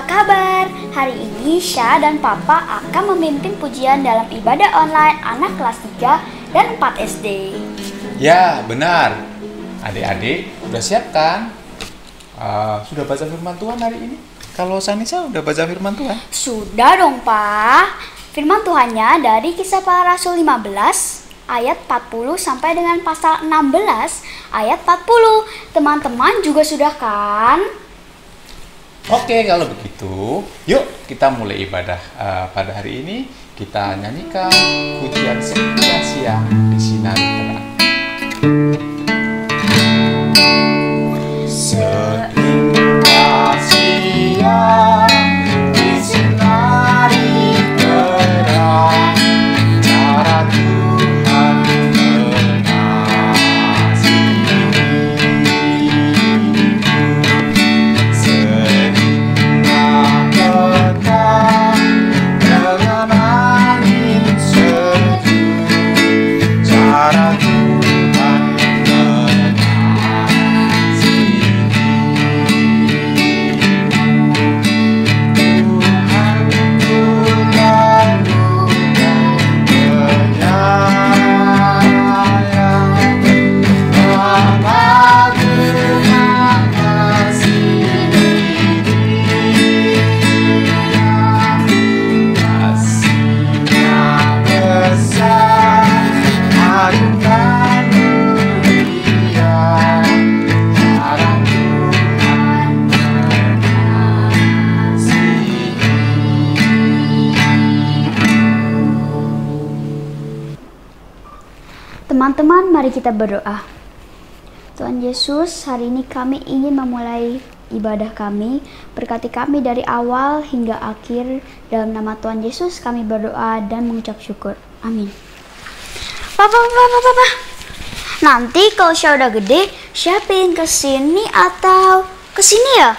kabar? Hari ini Syah dan Papa akan memimpin pujian dalam ibadah online anak kelas 3 dan 4 SD. Ya, benar. Adik-adik, udah siap kan? Sudah baca firman Tuhan hari ini? Kalau Sanisa udah baca firman Tuhan? Sudah dong, Pak. Firman Tuhannya dari Kisah Para Rasul 15 ayat 40 sampai dengan pasal 16 ayat 40. Teman-teman juga sudah kan? Oke, kalau begitu, yuk kita mulai ibadah pada hari ini. Kita nyanyikan pujian setiap siang di sinar terang. Setiap siang di sinari terang, cara Tuhan Teman-teman, mari kita berdoa. Tuhan Yesus, hari ini kami ingin memulai ibadah kami. Berkati kami dari awal hingga akhir. Dalam nama Tuhan Yesus kami berdoa dan mengucap syukur. Amin. Papa. Nanti kalau Syah udah gede, Syah pengen kesini atau kesini ya?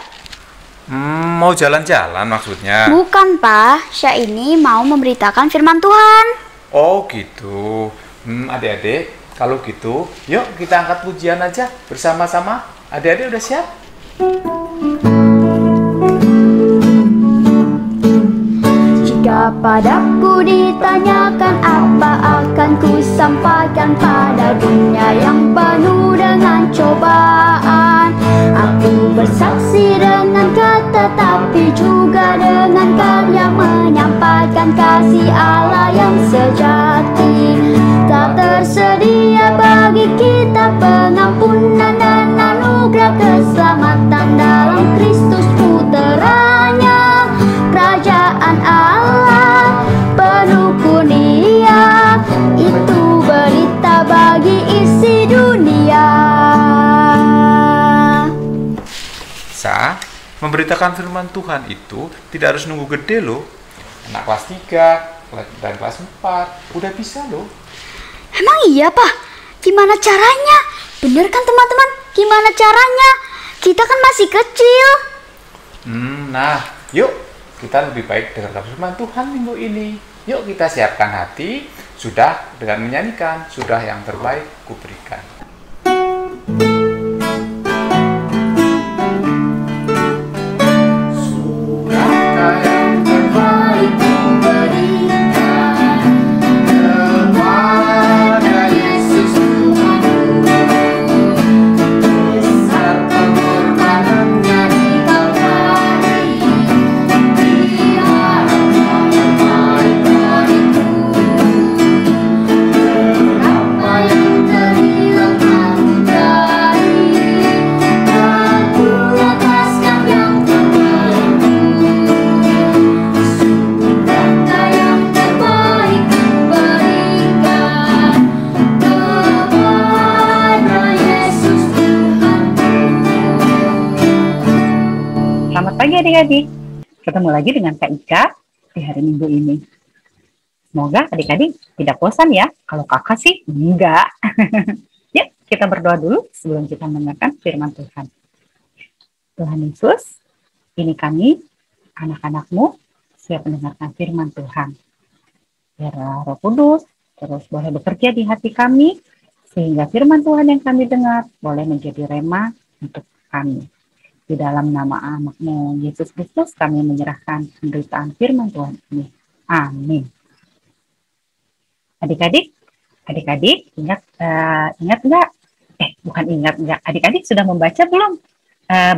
Mau jalan-jalan maksudnya? Bukan, Pak. Syah ini mau memberitakan firman Tuhan. Oh gitu. Adik-adik, kalau gitu, yuk kita angkat pujian aja bersama-sama. Adik-adik udah siap? Jika padaku ditanyakan apa akan ku sampaikan pada dunia yang penuh dengan cobaan. Aku bersaksi dengan kata tapi juga dengan karya menyampaikan kasih Allah yang sejati. Tak tersedia bagi kita pengampunan dan anugerah keselamatan dalam Kristus puteranya. Kerajaan Allah penuh kurnia, itu berita bagi isi dunia. Memberitakan firman Tuhan itu tidak harus nunggu gede loh. Anak kelas 3 dan kelas 4 udah bisa loh. Emang iya, Pak? Gimana caranya? Bener kan teman-teman? Gimana caranya? Kita kan masih kecil. Nah, yuk kita lebih baik dengarkan firman Tuhan minggu ini. Yuk kita siapkan hati, sudah dengan menyanyikan, sudah yang terbaik kuberikan. Adik-adik, ketemu lagi dengan Kak Ika di hari Minggu ini. Semoga adik-adik tidak bosan ya. Kalau kakak sih enggak. Yuk kita berdoa dulu sebelum kita mendengarkan firman Tuhan. Tuhan Yesus, ini kami, anak-anakmu, siap mendengarkan firman Tuhan. Biar Roh Kudus terus boleh bekerja di hati kami, sehingga firman Tuhan yang kami dengar boleh menjadi rema untuk kami. Di dalam nama anakmu, Yesus Kristus, kami menyerahkan pemberitaan firman Tuhan ini. Amin. Adik-adik, ingat nggak? Bukan ingat nggak. Adik-adik sudah membaca belum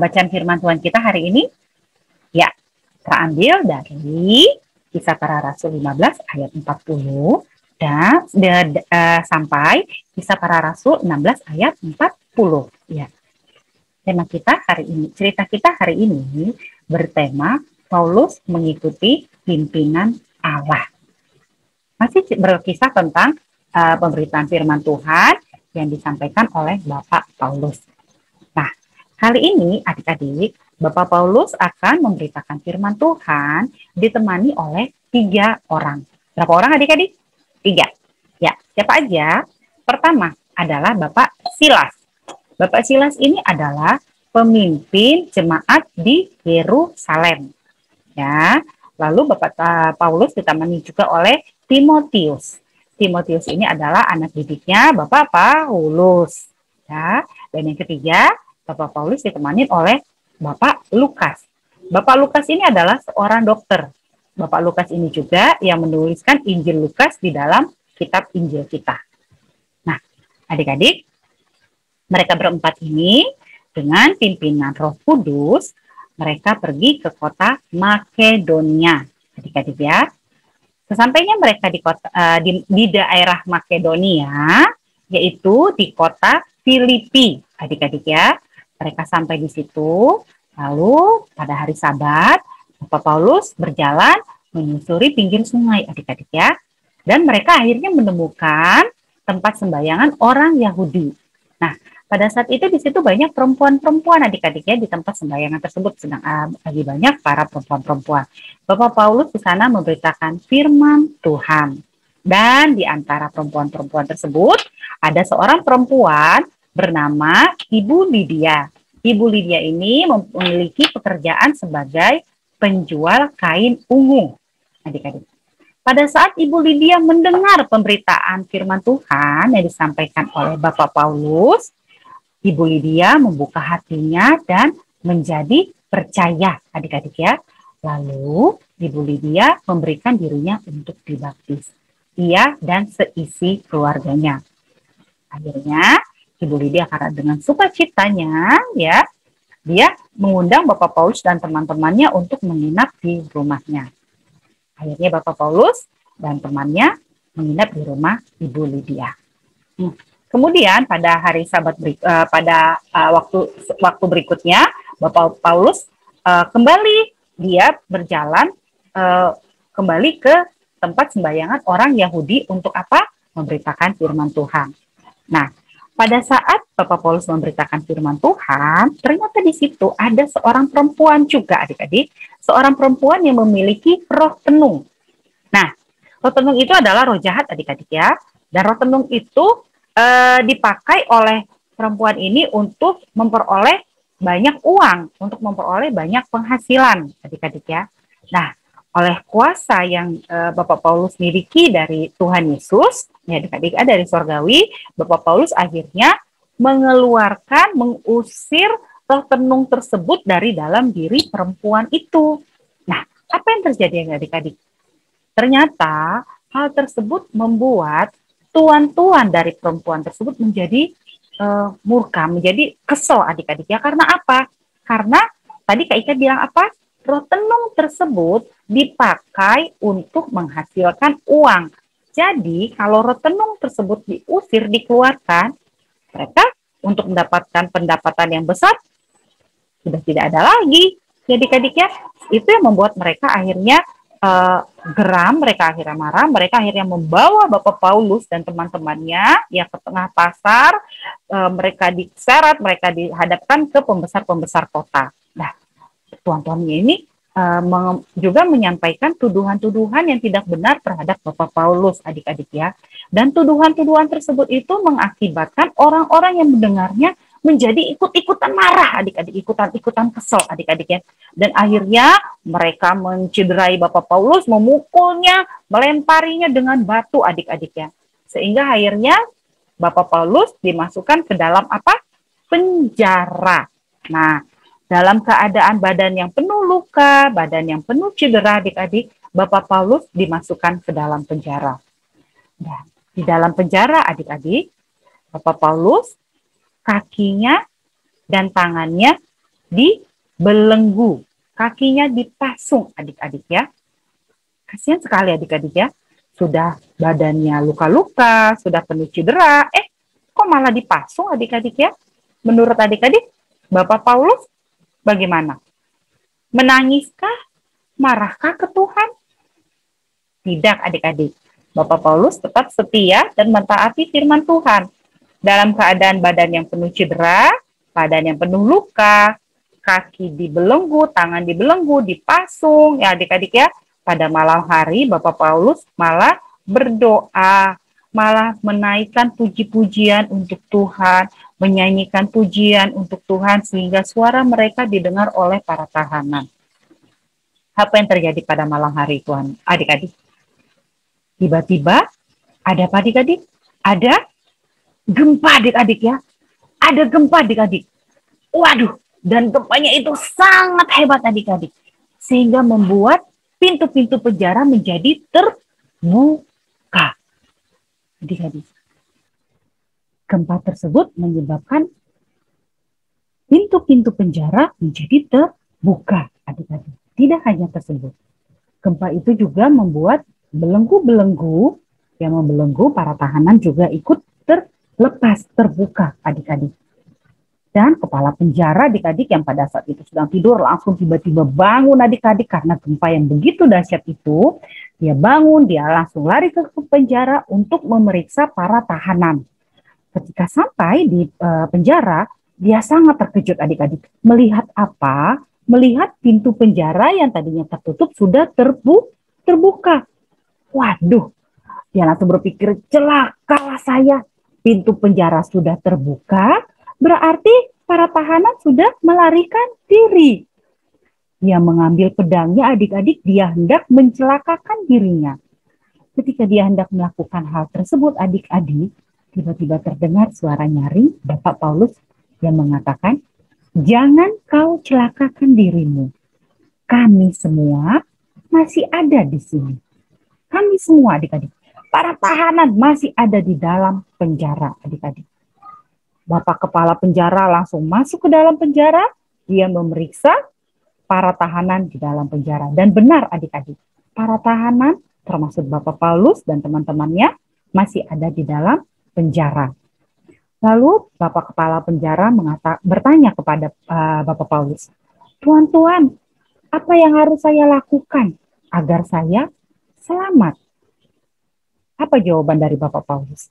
bacaan firman Tuhan kita hari ini? Ya, terambil dari Kisah Para Rasul 15 ayat 40 dan sampai Kisah Para Rasul 16 ayat 40. Ya. Tema kita hari ini, cerita kita hari ini bertema Paulus mengikuti pimpinan Allah. Masih berkisah tentang pemberitaan firman Tuhan yang disampaikan oleh Bapak Paulus. Nah, kali ini adik-adik, Bapak Paulus akan memberitakan firman Tuhan ditemani oleh 3 orang. Berapa orang adik-adik? 3. Ya, siapa aja? Pertama adalah Bapak Silas. Bapak Silas ini adalah pemimpin jemaat di Yerusalem. Ya, lalu Bapak Paulus ditemani juga oleh Timotius. Timotius ini adalah anak didiknya Bapak Paulus. Ya, dan yang ketiga, Bapak Paulus ditemani oleh Bapak Lukas. Bapak Lukas ini adalah seorang dokter. Bapak Lukas ini juga yang menuliskan Injil Lukas di dalam kitab Injil kita. Nah, adik-adik, mereka berempat ini dengan pimpinan Roh Kudus, mereka pergi ke kota Makedonia. Adik-adik ya. Sesampainya mereka di daerah Makedonia, yaitu di kota Filipi. Adik-adik ya. Mereka sampai di situ, lalu pada hari Sabat, Bapak Paulus berjalan menyusuri pinggir sungai, adik-adik ya. Dan mereka akhirnya menemukan tempat sembayangan orang Yahudi. Nah, pada saat itu di situ banyak perempuan-perempuan adik-adik ya di tempat sembayangan tersebut, sedang lagi banyak para perempuan-perempuan. Bapak Paulus di sana memberitakan firman Tuhan. Dan di antara perempuan-perempuan tersebut ada seorang perempuan bernama Ibu Lydia. Ibu Lydia ini memiliki pekerjaan sebagai penjual kain ungu, adik-adik. Pada saat Ibu Lydia mendengar pemberitaan firman Tuhan yang disampaikan oleh Bapak Paulus, Ibu Lydia membuka hatinya dan menjadi percaya, adik-adik ya. Lalu Ibu Lydia memberikan dirinya untuk dibaptis. Ia dan seisi keluarganya. Akhirnya Ibu Lydia karena dengan sukacitanya ya, dia mengundang Bapak Paulus dan teman-temannya untuk menginap di rumahnya. Akhirnya Bapak Paulus dan temannya menginap di rumah Ibu Lydia. Kemudian pada hari Sabat waktu berikutnya Bapak Paulus kembali dia berjalan kembali ke tempat sembayangan orang Yahudi untuk apa? Memberitakan firman Tuhan. Nah, pada saat Bapak Paulus memberitakan firman Tuhan, ternyata di situ ada seorang perempuan juga adik-adik, seorang perempuan yang memiliki roh tenung. Nah, roh tenung itu adalah roh jahat adik-adik ya, dan roh tenung itu dipakai oleh perempuan ini untuk memperoleh banyak uang, untuk memperoleh banyak penghasilan, adik-adik ya. Nah, oleh kuasa yang Bapak Paulus miliki dari Tuhan Yesus, ya adik-adik dari sorgawi, Bapak Paulus akhirnya mengusir roh tenung tersebut dari dalam diri perempuan itu. Nah, apa yang terjadi adik-adik? Ternyata hal tersebut membuat tuan-tuan dari perempuan tersebut menjadi murka, menjadi kesel adik-adik ya. Karena apa? Karena tadi Kak Ika bilang apa? Roh tenung tersebut dipakai untuk menghasilkan uang. Jadi kalau roh tenung tersebut diusir, dikeluarkan, mereka untuk mendapatkan pendapatan yang besar sudah tidak ada lagi. Jadi adik-adik ya, itu yang membuat mereka akhirnya geram, mereka akhirnya marah, mereka akhirnya membawa Bapak Paulus dan teman-temannya ya ke tengah pasar, mereka diseret, mereka dihadapkan ke pembesar-pembesar kota. Nah, tuan-tuannya ini juga menyampaikan tuduhan-tuduhan yang tidak benar terhadap Bapak Paulus, adik-adik ya. Dan tuduhan-tuduhan tersebut itu mengakibatkan orang-orang yang mendengarnya menjadi ikut-ikutan marah, adik-adik, ikutan-ikutan kesel, adik-adik ya. Dan akhirnya mereka mencederai Bapak Paulus, memukulnya, melemparinya dengan batu, adik-adik ya. Sehingga akhirnya Bapak Paulus dimasukkan ke dalam apa? Penjara. Nah, dalam keadaan badan yang penuh luka, badan yang penuh cedera, adik-adik, Bapak Paulus dimasukkan ke dalam penjara. Dan di dalam penjara, adik-adik, Bapak Paulus kakinya dan tangannya dibelenggu, kakinya dipasung, adik-adik ya. Kasihan sekali adik-adik ya, sudah badannya luka-luka, sudah penuh cedera, kok malah dipasung adik-adik ya? Menurut adik-adik, Bapak Paulus bagaimana? Menangiskah? Marahkah ke Tuhan? Tidak adik-adik. Bapak Paulus tetap setia dan mentaati firman Tuhan. Dalam keadaan badan yang penuh cedera, badan yang penuh luka, kaki dibelenggu, tangan dibelenggu, dipasung, ya adik-adik ya. Pada malam hari Bapak Paulus malah berdoa, malah menaikkan puji-pujian untuk Tuhan, menyanyikan pujian untuk Tuhan sehingga suara mereka didengar oleh para tahanan. Apa yang terjadi pada malam hari Tuhan, adik-adik? Tiba-tiba ada apa adik-adik? Ada gempa adik-adik ya. Ada gempa adik-adik. Waduh, dan gempanya itu sangat hebat adik-adik. Sehingga membuat pintu-pintu penjara menjadi terbuka. Adik-adik. Gempa tersebut menyebabkan pintu-pintu penjara menjadi terbuka adik-adik. Tidak hanya tersebut. Gempa itu juga membuat belenggu-belenggu yang membelenggu para tahanan juga ikut terlepas, terbuka adik-adik. Dan kepala penjara adik-adik yang pada saat itu sedang tidur langsung tiba-tiba bangun adik-adik karena gempa yang begitu dahsyat itu. Dia bangun, dia langsung lari ke penjara untuk memeriksa para tahanan. Ketika sampai di penjara, dia sangat terkejut adik-adik. Melihat apa? Melihat pintu penjara yang tadinya tertutup sudah terbuka. Waduh, dia langsung berpikir, celakalah saya. Pintu penjara sudah terbuka, berarti para tahanan sudah melarikan diri. Dia mengambil pedangnya adik-adik, dia hendak mencelakakan dirinya. Ketika dia hendak melakukan hal tersebut adik-adik, tiba-tiba terdengar suara nyaring Bapak Paulus yang mengatakan, jangan kau celakakan dirimu. Kami semua masih ada di sini. Kami semua adik-adik, para tahanan masih ada di dalam penjara adik-adik. Bapak kepala penjara langsung masuk ke dalam penjara, dia memeriksa para tahanan di dalam penjara. Dan benar adik-adik, para tahanan termasuk Bapak Paulus dan teman-temannya masih ada di dalam penjara. Lalu Bapak kepala penjara bertanya kepada Bapak Paulus, Tuan, apa yang harus saya lakukan agar saya selamat? Apa jawaban dari Bapak Paulus?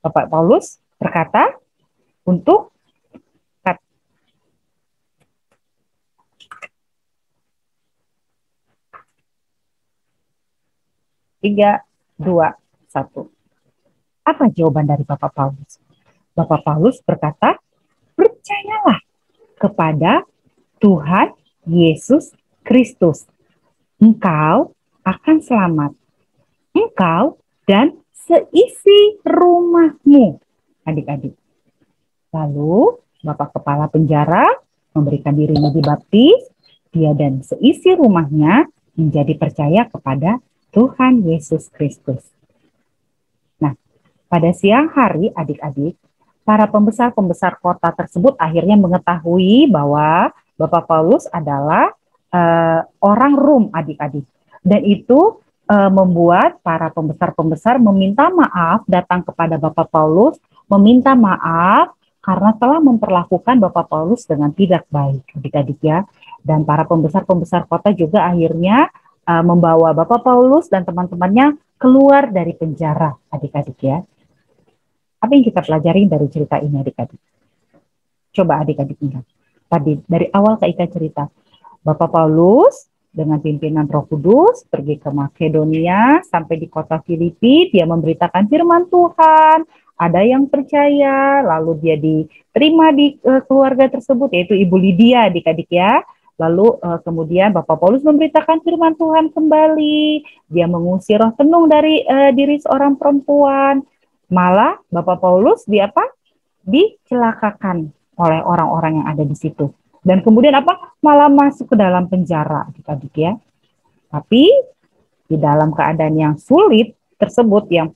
Bapak Paulus berkata, untuk 3, 2, 1. Apa jawaban dari Bapak Paulus? Bapak Paulus berkata, percayalah kepada Tuhan Yesus Kristus. Engkau akan selamat. Engkau dan seisi rumahmu, adik-adik. Lalu Bapak kepala penjara memberikan dirinya dibaptis, dia dan seisi rumahnya menjadi percaya kepada Tuhan Yesus Kristus. Nah, pada siang hari adik-adik, para pembesar-pembesar kota tersebut akhirnya mengetahui bahwa Bapak Paulus adalah orang Rom adik-adik. Dan itu membuat para pembesar-pembesar meminta maaf datang kepada Bapak Paulus, meminta maaf karena telah memperlakukan Bapak Paulus dengan tidak baik adik-adik ya. Dan para pembesar-pembesar kota juga akhirnya membawa Bapak Paulus dan teman-temannya keluar dari penjara adik-adik ya. Apa yang kita pelajari dari cerita ini adik-adik? Coba adik-adik ingat. Tadi dari awal Kak Ika cerita, Bapak Paulus dengan pimpinan Roh Kudus pergi ke Makedonia sampai di kota Filipi, dia memberitakan firman Tuhan. Ada yang percaya, lalu dia diterima di keluarga tersebut, yaitu Ibu Lydia adik-adik ya. Lalu kemudian Bapak Paulus memberitakan firman Tuhan kembali. Dia mengusir roh tenung dari diri seorang perempuan. Malah Bapak Paulus dicelakakan oleh orang-orang yang ada di situ. Dan kemudian apa? Malah masuk ke dalam penjara, adik-adik ya. Tapi di dalam keadaan yang sulit tersebut, yang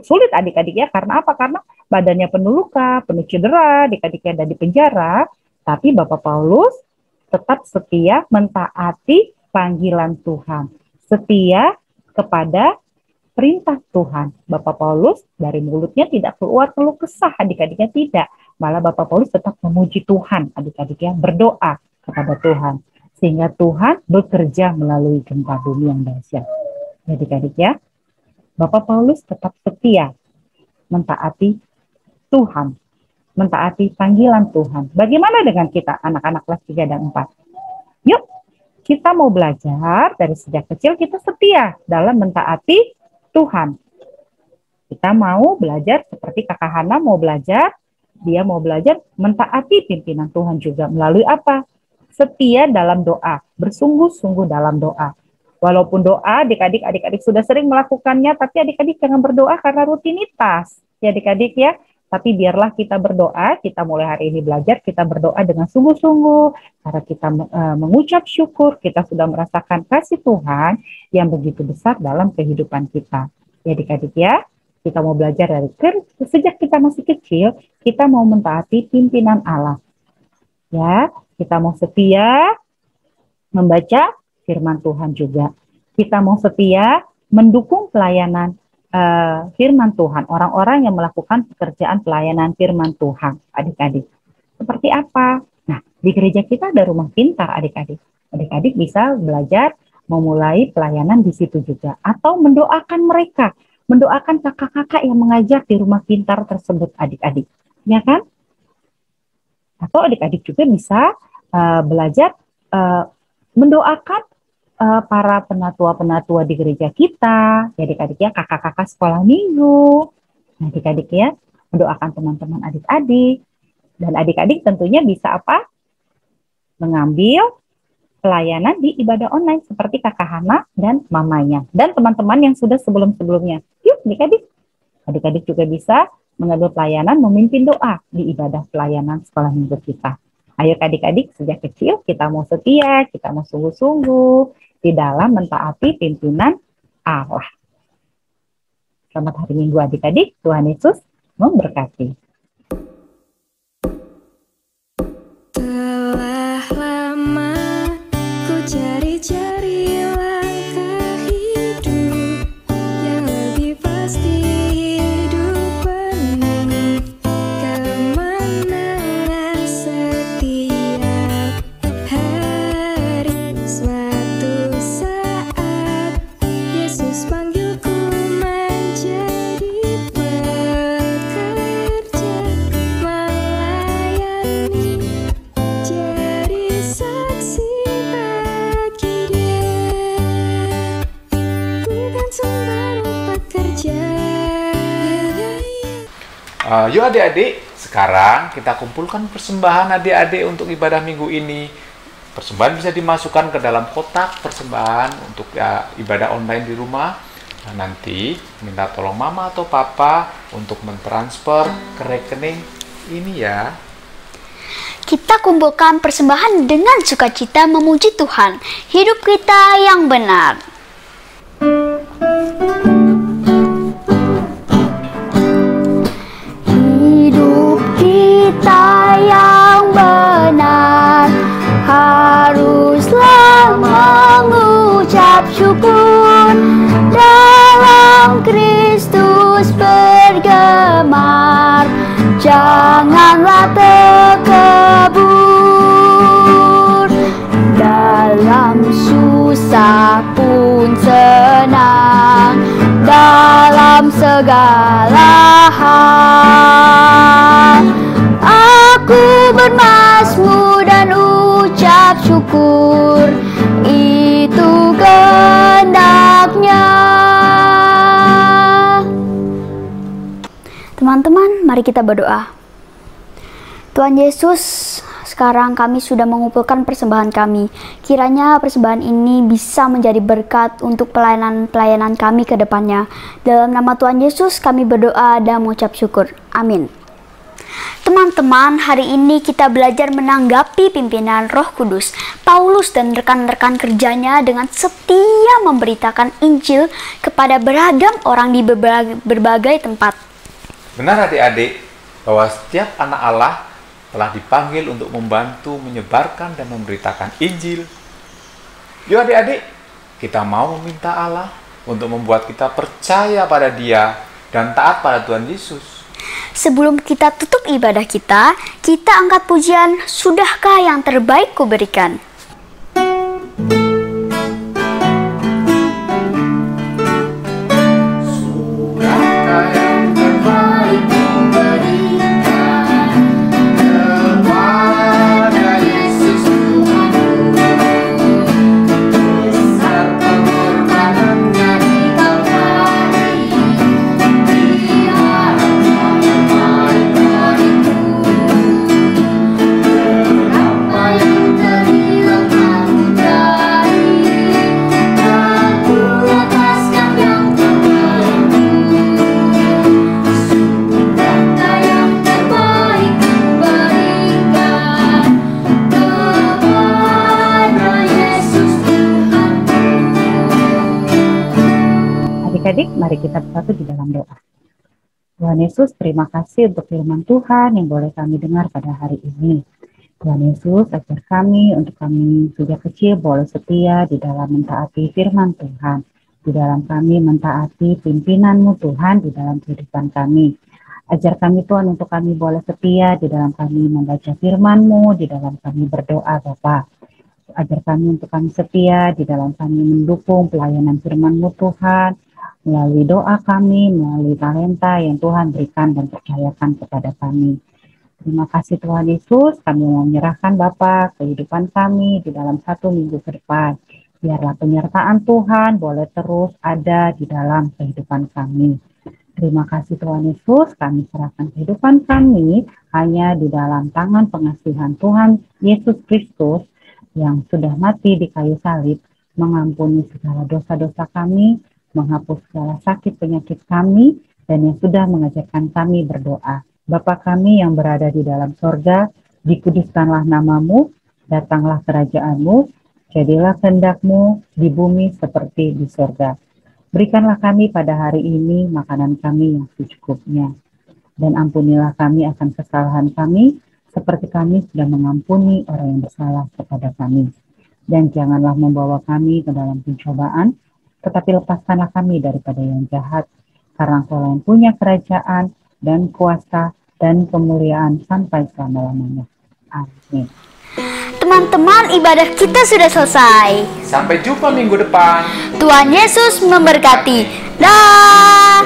sulit adik-adik ya, karena apa? Karena badannya penuh luka, penuh cedera, adik-adik ada di penjara, tapi Bapak Paulus tetap setia mentaati panggilan Tuhan, setia kepada perintah Tuhan. Bapak Paulus dari mulutnya tidak keluar keluh kesah, adik-adiknya tidak. Malah Bapak Paulus tetap memuji Tuhan, adik-adik ya, berdoa kepada Tuhan. Sehingga Tuhan bekerja melalui gempa bumi yang dahsyat. Adik-adik ya, Bapak Paulus tetap setia mentaati Tuhan, mentaati panggilan Tuhan. Bagaimana dengan kita, anak-anak kelas 3 dan 4? Yuk, kita mau belajar dari sejak kecil kita setia dalam mentaati Tuhan. Kita mau belajar seperti Kakak Hana mau belajar, dia mau belajar mentaati pimpinan Tuhan juga melalui apa? Setia dalam doa, bersungguh-sungguh dalam doa. Walaupun doa adik-adik sudah sering melakukannya, tapi adik-adik jangan berdoa karena rutinitas. Ya adik-adik ya, tapi biarlah kita berdoa, kita mulai hari ini belajar, kita berdoa dengan sungguh-sungguh, karena kita mengucap syukur, kita sudah merasakan kasih Tuhan yang begitu besar dalam kehidupan kita. Ya adik-adik ya, kita mau belajar dari sejak kita masih kecil, kita mau mentaati pimpinan Allah. Ya, kita mau setia membaca firman Tuhan juga. Kita mau setia mendukung pelayanan firman Tuhan, orang-orang yang melakukan pekerjaan pelayanan firman Tuhan, adik-adik. Seperti apa? Nah, di gereja kita ada rumah pintar, adik-adik. Adik-adik bisa belajar memulai pelayanan di situ juga. Atau mendoakan mereka, mendoakan kakak-kakak yang mengajar di rumah pintar tersebut, adik-adik. Ya kan? Atau adik-adik juga bisa belajar mendoakan para penatua-penatua di gereja kita, ya adik-adik ya, kakak-kakak sekolah minggu, adik-adik ya, mendoakan teman-teman adik-adik, dan adik-adik tentunya bisa apa? Mengambil pelayanan di ibadah online seperti Kakak Hana dan mamanya, dan teman-teman yang sudah sebelum-sebelumnya. Yuk adik-adik, adik-adik juga bisa mengambil pelayanan memimpin doa di ibadah pelayanan sekolah minggu kita. Ayo adik-adik, sejak kecil kita mau setia, kita mau sungguh-sungguh di dalam mentaati pimpinan Allah. Selamat hari Minggu adik-adik, Tuhan Yesus memberkati. Telah lama ku cari-cari langkah hidup yang lebih pasti, hidup penuh kemenangan setiap hari. Suatu saat Yesus panggilku menjadi pekerja, melayani, jadi saksi bagi Dia, bukan sembarang pekerja. Yuk adik-adik, sekarang kita kumpulkan persembahan adik-adik untuk ibadah minggu ini. Persembahan bisa dimasukkan ke dalam kotak persembahan untuk ibadah online di rumah. Nah, nanti minta tolong mama atau papa untuk mentransfer ke rekening ini ya. Kita kumpulkan persembahan dengan sukacita memuji Tuhan, hidup kita yang benar. Hidup kita yang benar haruslah mengucap syukur, dalam Kristus bergemar, janganlah terkebur, dalam susah pun senang, dalam segala hal aku bermazmur dan ucap syukur, itu kehendaknya. Teman-teman, mari kita berdoa. Tuhan Yesus, sekarang kami sudah mengumpulkan persembahan kami. Kiranya persembahan ini bisa menjadi berkat untuk pelayanan-pelayanan kami ke depannya. Dalam nama Tuhan Yesus kami berdoa dan mengucap syukur. Amin. Teman-teman, hari ini kita belajar menanggapi pimpinan Roh Kudus. Paulus dan rekan-rekan kerjanya dengan setia memberitakan Injil kepada beragam orang di berbagai tempat. Benar adik-adik, bahwa setiap anak Allah telah dipanggil untuk membantu menyebarkan dan memberitakan Injil. Yuk adik-adik, kita mau meminta Allah untuk membuat kita percaya pada Dia dan taat pada Tuhan Yesus. Sebelum kita tutup ibadah kita angkat pujian "Sudahkah yang terbaik kuberikan?" Adik-adik, mari kita bersatu di dalam doa. Tuhan Yesus, terima kasih untuk firman Tuhan yang boleh kami dengar pada hari ini. Tuhan Yesus, ajar kami untuk kami sejak kecil boleh setia di dalam mentaati firman Tuhan. Di dalam kami mentaati pimpinan-Mu Tuhan di dalam kehidupan kami. Ajar kami Tuhan untuk kami boleh setia di dalam kami membaca firman-Mu, di dalam kami berdoa Bapa. Ajar kami untuk kami setia di dalam kami mendukung pelayanan firman-Mu Tuhan, melalui doa kami, melalui talenta yang Tuhan berikan dan percayakan kepada kami. Terima kasih Tuhan Yesus, kami mau menyerahkan Bapa kehidupan kami di dalam 1 minggu ke depan. Biarlah penyertaan Tuhan boleh terus ada di dalam kehidupan kami. Terima kasih Tuhan Yesus, kami serahkan kehidupan kami hanya di dalam tangan pengasihan Tuhan Yesus Kristus yang sudah mati di kayu salib, mengampuni segala dosa-dosa kami, menghapus segala sakit penyakit kami, dan yang sudah mengajarkan kami berdoa. Bapa kami yang berada di dalam sorga, dikuduskanlah namamu, datanglah kerajaan-Mu, jadilah kehendak-Mu di bumi seperti di sorga. Berikanlah kami pada hari ini makanan kami yang secukupnya, dan ampunilah kami akan kesalahan kami, seperti kami sudah mengampuni orang yang bersalah kepada kami. Dan janganlah membawa kami ke dalam pencobaan, tetapi lepaskanlah kami daripada yang jahat, karena Engkau yang punya kerajaan dan kuasa dan kemuliaan sampai selama-lamanya. Amin. Teman-teman, ibadah kita sudah selesai. Sampai jumpa minggu depan. Tuhan Yesus memberkati. Dah.